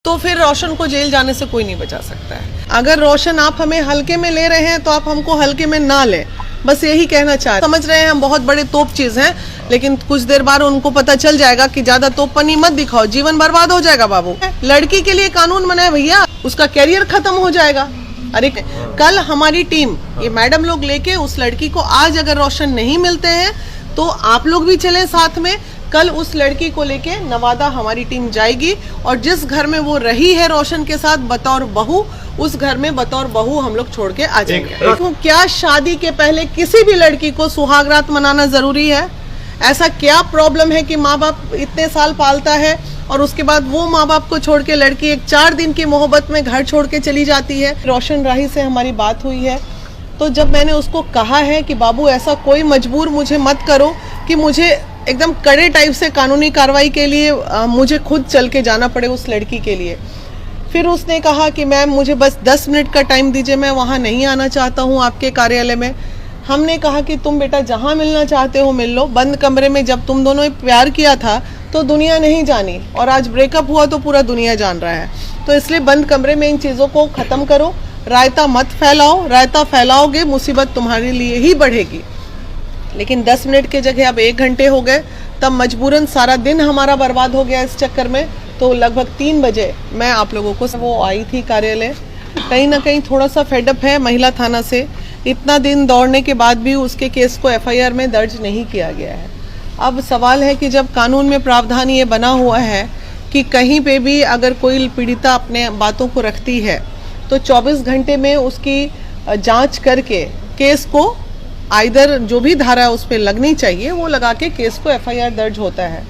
तो फिर रोशन को जेल जाने से कोई नहीं बचा सकता है। अगर रोशन आप हमें हल्के में ले रहे हैं तो आप हमको हल्के में ना लें, बस यही कहना चाह रहे हैं। समझ रहे हैं हम बहुत बड़े तोप चीज हैं, लेकिन कुछ देर बाद उनको पता चल जाएगा कि ज्यादा तोपपनी मत दिखाओ, जीवन बर्बाद हो जाएगा बाबू। लड़की के लिए कानून बनाए भैया, उसका कैरियर खत्म हो जाएगा। अरे कल हमारी टीम ये मैडम लोग लेके उस लड़की को, आज अगर रोशन नहीं मिलते हैं तो आप लोग भी चले साथ में। कल उस लड़की को लेके नवादा हमारी टीम जाएगी और जिस घर में वो रही है रोशन के साथ बतौर बहू, उस घर में बतौर बहू हम लोग छोड़ के आ जाएंगे। देखो, क्या शादी के पहले किसी भी लड़की को सुहागरात मनाना जरूरी है? ऐसा क्या प्रॉब्लम है कि माँ बाप इतने साल पालता है और उसके बाद वो माँ बाप को छोड़ के लड़की एक 4 दिन की मोहब्बत में घर छोड़ के चली जाती है? रोशन राही से हमारी बात हुई है, तो जब मैंने उसको कहा है कि बाबू ऐसा कोई मजबूर मुझे मत करो कि मुझे एकदम कड़े टाइप से कानूनी कार्रवाई के लिए मुझे खुद चल के जाना पड़े उस लड़की के लिए। फिर उसने कहा कि मैम मुझे बस 10 मिनट का टाइम दीजिए, मैं वहाँ नहीं आना चाहता हूँ आपके कार्यालय में। हमने कहा कि तुम बेटा जहाँ मिलना चाहते हो मिल लो, बंद कमरे में जब तुम दोनों प्यार किया था तो दुनिया नहीं जानी, और आज ब्रेकअप हुआ तो पूरा दुनिया जान रहा है। तो इसलिए बंद कमरे में इन चीज़ों को ख़त्म करो, रायता मत फैलाओ, रायता फैलाओगे मुसीबत तुम्हारे लिए ही बढ़ेगी। लेकिन 10 मिनट के जगह अब 1 घंटे हो गए, तब मजबूरन सारा दिन हमारा बर्बाद हो गया इस चक्कर में। तो लगभग 3 बजे मैं आप लोगों को वो आई थी कार्यालय। कहीं ना कहीं थोड़ा सा फेडअप है महिला थाना से, इतना दिन दौड़ने के बाद भी उसके केस को FIR में दर्ज नहीं किया गया है। अब सवाल है कि जब कानून में प्रावधान ये बना हुआ है कि कहीं पे भी अगर कोई पीड़िता अपने बातों को रखती है तो 24 घंटे में उसकी जांच करके केस को आइदर जो भी धारा उस पर लगनी चाहिए वो लगा के केस को FIR दर्ज होता है।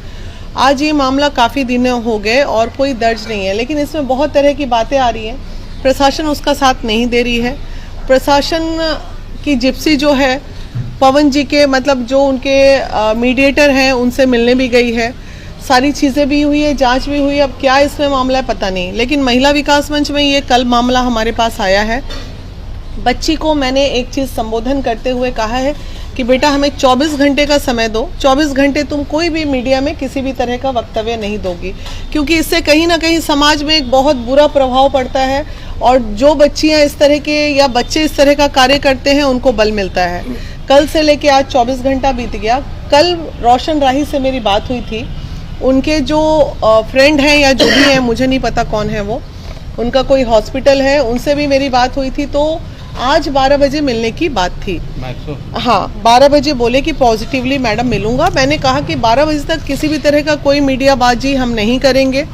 आज ये मामला काफ़ी दिन हो गए और कोई दर्ज नहीं है, लेकिन इसमें बहुत तरह की बातें आ रही हैं। प्रशासन उसका साथ नहीं दे रही है। प्रशासन की जिप्सी जो है पवन जी के, मतलब जो उनके मीडिएटर हैं, उनसे मिलने भी गई है, सारी चीज़ें भी हुई है, जांच भी हुई है। अब क्या इसमें मामला है पता नहीं, लेकिन महिला विकास मंच में ये कल मामला हमारे पास आया है। बच्ची को मैंने एक चीज़ संबोधन करते हुए कहा है कि बेटा हमें 24 घंटे का समय दो, 24 घंटे तुम कोई भी मीडिया में किसी भी तरह का वक्तव्य नहीं दोगी, क्योंकि इससे कहीं ना कहीं समाज में एक बहुत बुरा प्रभाव पड़ता है और जो बच्चियां इस तरह के या बच्चे इस तरह का कार्य करते हैं उनको बल मिलता है। कल से लेके आज 24 घंटा बीत गया। कल रोशन राही से मेरी बात हुई थी, उनके जो फ्रेंड हैं या जो भी हैं, मुझे नहीं पता कौन है वो, उनका कोई हॉस्पिटल है, उनसे भी मेरी बात हुई थी। तो आज 12 बजे मिलने की बात थी। हाँ, 12 बजे बोले कि पॉजिटिवली मैडम मिलूंगा। मैंने कहा कि 12 बजे तक किसी भी तरह का कोई मीडियाबाजी हम नहीं करेंगे।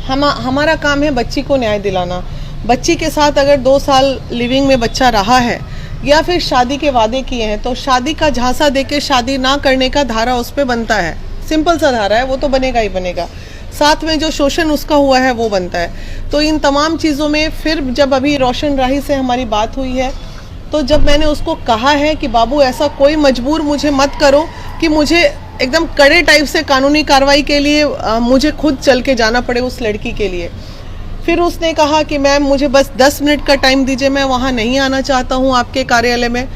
हमारा काम है बच्ची को न्याय दिलाना। बच्ची के साथ अगर 2 साल लिविंग में बच्चा रहा है या फिर शादी के वादे किए हैं तो शादी का झांसा देके शादी ना करने का धारा उस पर बनता है। सिंपल सा धारा है, वो तो बनेगा ही बनेगा। साथ में जो शोषण उसका हुआ है वो बनता है। तो इन तमाम चीज़ों में फिर जब अभी रोशन राही से हमारी बात हुई है, तो जब मैंने उसको कहा है कि बाबू ऐसा कोई मजबूर मुझे मत करो कि मुझे एकदम कड़े टाइप से कानूनी कार्रवाई के लिए मुझे खुद चल के जाना पड़े उस लड़की के लिए। फिर उसने कहा कि मैम मुझे बस 10 मिनट का टाइम दीजिए, मैं वहाँ नहीं आना चाहता हूँ आपके कार्यालय में।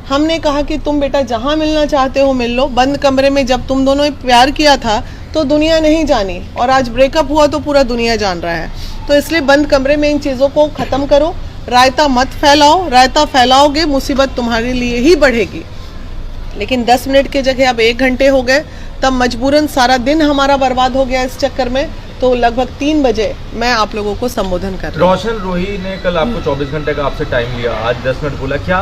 हमने कहा कि तुम बेटा जहाँ मिलना चाहते हो मिल लो, बंद कमरे में जब तुम दोनों प्यार किया था तो दुनिया नहीं जानी, और आज ब्रेकअप हुआ तो पूरा दुनिया जान रहा है। तो इसलिए बंद कमरे में इन चीज़ों को ख़त्म करो, रायता मत फैलाओ, रायता फैलाओगे मुसीबत तुम्हारे लिए ही बढ़ेगी। लेकिन 10 मिनट के जगह अब 1 घंटे हो गए, तब मजबूरन सारा दिन हमारा बर्बाद हो गया इस चक्कर में। तो लगभग 3 बजे मैं आप लोगों को संबोधन कर रही हूँ। रोशन रोही ने कल आपको 24 घंटे का आपसे टाइम लिया, आज 10 मिनट बोला। क्या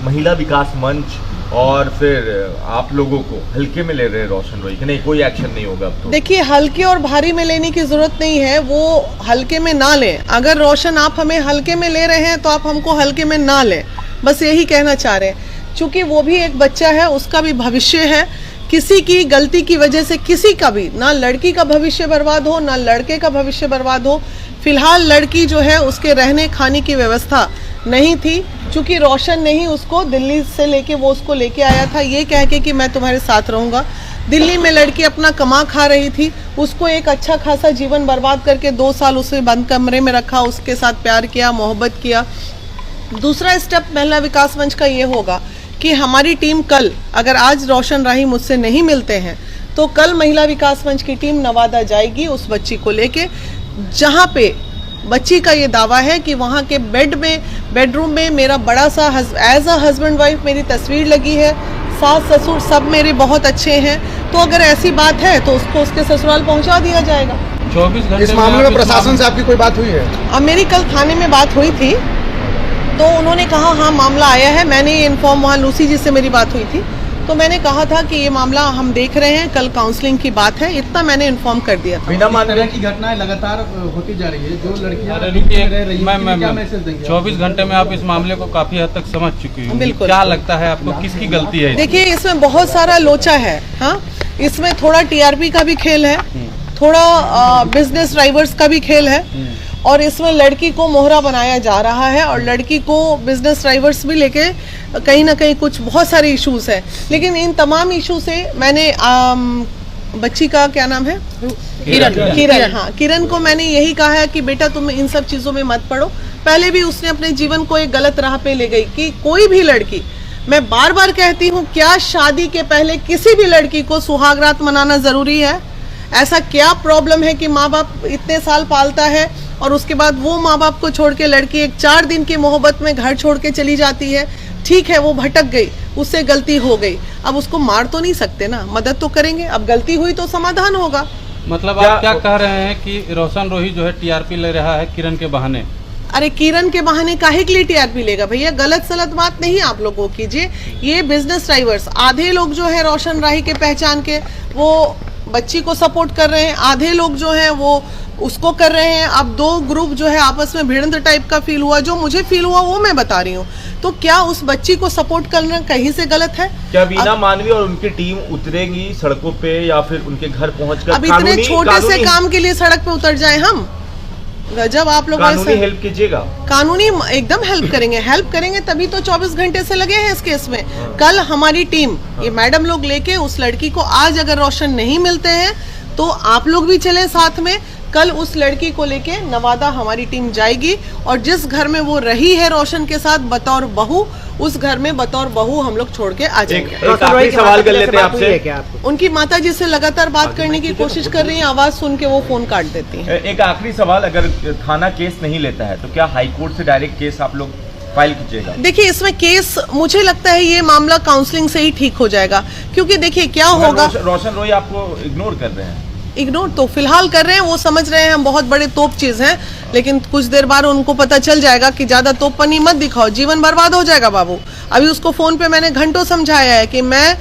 महिला विकास मंच और फिर आप लोगों को हल्के में ले रहे हैं रोशन रोही कि नहीं कोई एक्शन नहीं होगा अब तो? देखिए, हल्के और भारी में लेने की जरूरत नहीं है, वो हल्के में ना लें। अगर रोशन आप हमें हल्के में ले रहे हैं तो आप हमको हल्के में ना लें, बस यही कहना चाह रहे हैं। चूंकि वो भी एक बच्चा है, उसका भी भविष्य है। किसी की गलती की वजह से किसी का भी, ना लड़की का भविष्य बर्बाद हो ना लड़के का भविष्य बर्बाद हो। फिलहाल लड़की जो है उसके रहने खाने की व्यवस्था नहीं थी, चूंकि रोशन ने ही उसको दिल्ली से लेके वो उसको लेके आया था ये कह के कि मैं तुम्हारे साथ रहूँगा। दिल्ली में लड़की अपना कमा खा रही थी, उसको एक अच्छा खासा जीवन बर्बाद करके 2 साल उसे बंद कमरे में रखा, उसके साथ प्यार किया, मोहब्बत किया। दूसरा स्टेप महिला विकास मंच का ये होगा कि हमारी टीम कल, अगर आज रोशन राही मुझसे नहीं मिलते हैं तो कल महिला विकास मंच की टीम नवादा जाएगी उस बच्ची को लेके। जहाँ पे बच्ची का ये दावा है कि वहाँ के बेडरूम में मेरा बड़ा सा एज अ हस्बैंड वाइफ मेरी तस्वीर लगी है, सास ससुर सब मेरे बहुत अच्छे हैं। तो अगर ऐसी बात है तो उसको उसके ससुराल पहुँचा दिया जाएगा। 24 घंटे इस मामले में प्रशासन से आपकी कोई बात हुई है? अब मेरी कल थाने में बात हुई थी तो उन्होंने कहा हाँ मामला आया है। मैंने इन्फॉर्म, वहाँ लूसी जी से मेरी बात हुई थी तो मैंने कहा था कि ये मामला हम देख रहे हैं, कल काउंसलिंग की बात है, इतना मैंने इन्फॉर्म कर दिया था। बिना मान तरह की घटनाएं लगातार होती जा रही है। जो लड़कियां रह रही हैं, क्या मैसेज देंगे? 24 घंटे में आप इस मामले को काफी हद तक समझ चुकी हो। बिल्कुल। क्या लगता है आपको किसकी गलती है? देखिए इसमें बहुत सारा लोचा है। हाँ, इसमें थोड़ा टीआरपी का भी खेल है, थोड़ा बिजनेस ड्राइवर्स का भी खेल है और इसमें लड़की को मोहरा बनाया जा रहा है और लड़की को बिजनेस ड्राइवर्स भी लेके कहीं ना कहीं कुछ बहुत सारे इश्यूज है। लेकिन इन तमाम इशू से मैंने बच्ची का क्या नाम है, किरण, हाँ किरण को मैंने यही कहा है कि बेटा तुम इन सब चीजों में मत पड़ो। पहले भी उसने अपने जीवन को एक गलत राह पे ले गई कि कोई भी लड़की, मैं बार बार कहती हूँ, क्या शादी के पहले किसी भी लड़की को सुहागरात मनाना जरूरी है? ऐसा क्या प्रॉब्लम है कि माँ बाप इतने साल पालता है और उसके बाद वो माँ बाप को छोड़ के लड़की एक 4 दिन की मोहब्बत में घर छोड़ के चली जाती है? ठीक है, वो भटक गई, उससे गलती हो गई, अब उसको मार तो नहीं सकते ना, मदद तो करेंगे। अब गलती हुई तो समाधान होगा। मतलब आप क्या कह रहे हैं कि रोशन रोही जो है टीआरपी ले रहा है किरण के बहाने? अरे किरण के बहाने काहे के लिए टीआरपी लेगा भैया? गलत सलत बात नहीं आप लोग वो कीजिए। ये बिजनेस ड्राइवर्स, आधे लोग जो है रोशन राही के पहचान के वो बच्ची को सपोर्ट कर रहे हैं, आधे लोग जो हैं वो उसको कर रहे हैं। अब 2 ग्रुप जो है आपस में भिड़ंत टाइप का फील हुआ। जो मुझे फील हुआ वो मैं बता रही हूँ। तो क्या उस बच्ची को सपोर्ट करना कहीं से गलत है? क्या वीना मानवी और उनकी टीम उतरेगी सड़कों पे या फिर उनके घर पहुंचकर अब इतने छोटे से काम के लिए सड़क पे उतर जाए हम? जब आप लोग कानूनी हेल्प कीजिएगा। कानूनी एकदम हेल्प करेंगे तभी तो 24 घंटे से लगे हैं इस केस में। कल हमारी टीम, ये मैडम लोग लेके उस लड़की को, आज अगर रोशन नहीं मिलते हैं तो आप लोग भी चलें साथ में। कल उस लड़की को लेके नवादा हमारी टीम जाएगी और जिस घर में वो रही है रोशन के साथ बतौर बहू, उस घर में बतौर बहू हम लोग छोड़ के आ जाएंगे। एक आखिरी सवाल कर लेते हैं आपसे। उनकी माता जी से लगातार बात करने की कोशिश कर रही है, आवाज सुन के वो फोन काट देती है। एक आखिरी सवाल, अगर थाना केस नहीं लेता है तो क्या हाईकोर्ट से डायरेक्ट केस आप लोग फाइल कीजिएगा? देखिए इसमें केस, मुझे लगता है ये मामला काउंसलिंग से ही ठीक हो जाएगा, क्योंकि देखिए क्या होगा। रोशन रोही आपको इग्नोर कर रहे हैं? इग्नोर तो फिलहाल कर रहे हैं, वो समझ रहे हैं हम बहुत बड़े तोप चीज हैं, लेकिन कुछ देर बाद उनको पता चल जाएगा कि ज्यादा तोपपनी मत दिखाओ, जीवन बर्बाद हो जाएगा बाबू। अभी उसको फोन पे मैंने घंटों समझाया है कि मैं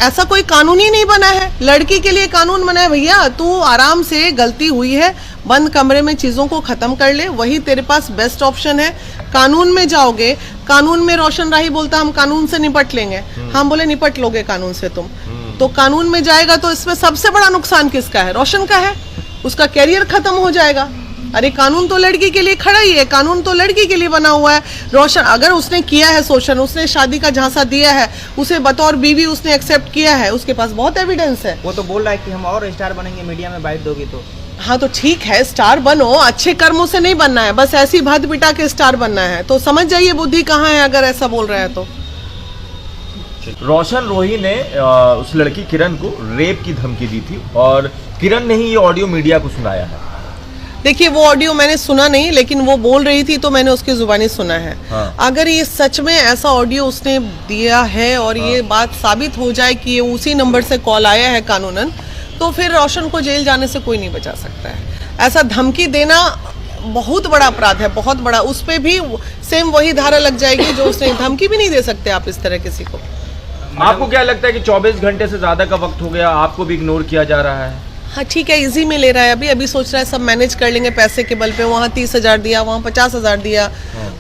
ऐसा कोई कानून ही नहीं बना है, लड़की के लिए कानून बना है भैया। तू आराम से, गलती हुई है, बंद कमरे में चीजों को खत्म कर ले, वही तेरे पास बेस्ट ऑप्शन है। कानून में जाओगे, कानून में रोशन राही बोलता हम कानून से निपट लेंगे, हम बोले निपट लोगे कानून से तुम, तो कानून में जाएगा तो इसमें सबसे बड़ा नुकसान किसका है? रोशन का है, उसका कैरियर खत्म हो जाएगा। अरे कानून तो लड़की के लिए खड़ा ही है, कानून तो लड़की के लिए बना हुआ है। रोशन अगर उसने किया है शोषण, उसने शादी का झांसा दिया है, उसे बतौर बीवी उसने एक्सेप्ट किया है, उसके पास बहुत एविडेंस है। वो तो बोल रहा है कि हम और स्टार बनेंगे, मीडिया में बाइट दोगी तो। हाँ तो ठीक है, स्टार बनो, अच्छे कर्मों से नहीं बनना है, बस ऐसी भद पिटा के स्टार बनना है। तो समझ जाइए बुद्धि कहाँ है अगर ऐसा बोल रहा है तो। रोशन रोही ने उस लड़की किरण को रेप की धमकी दी थी और किरण ने ही ये ऑडियो मीडिया को सुनाया है। देखिए वो ऑडियो मैंने सुना नहीं, लेकिन वो बोल रही थी तो मैंने उसकी जुबानी सुना है। हाँ। अगर ये सच में ऐसा ऑडियो उसने दिया है और ये बात साबित हो जाए कि ये उसी नंबर से कॉल आया है कानूनन, तो फिर रोशन को जेल जाने से कोई नहीं बचा सकता है। ऐसा धमकी देना बहुत बड़ा अपराध है, बहुत बड़ा। उस पर भी सेम वही धारा लग जाएगी जो उसने, धमकी भी नहीं दे सकते आप इस तरह किसी को। आपको क्या लगता है कि 24 घंटे से ज्यादा का वक्त हो गया, आपको भी इग्नोर किया जा रहा है? हाँ ठीक है, इजी में ले रहा है, अभी सोच रहा है सब मैनेज कर लेंगे पैसे के बल पे। वहाँ 30,000 दिया, वहाँ 50,000 दिया,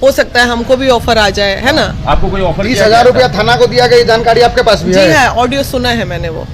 हो सकता है हमको भी ऑफर आ जाए, है ना? आपको कोई ऑफर? 30,000 रुपया थाना को दिया गया, जानकारी आपके पास भी है? जी है, ऑडियो सुना है मैंने वो।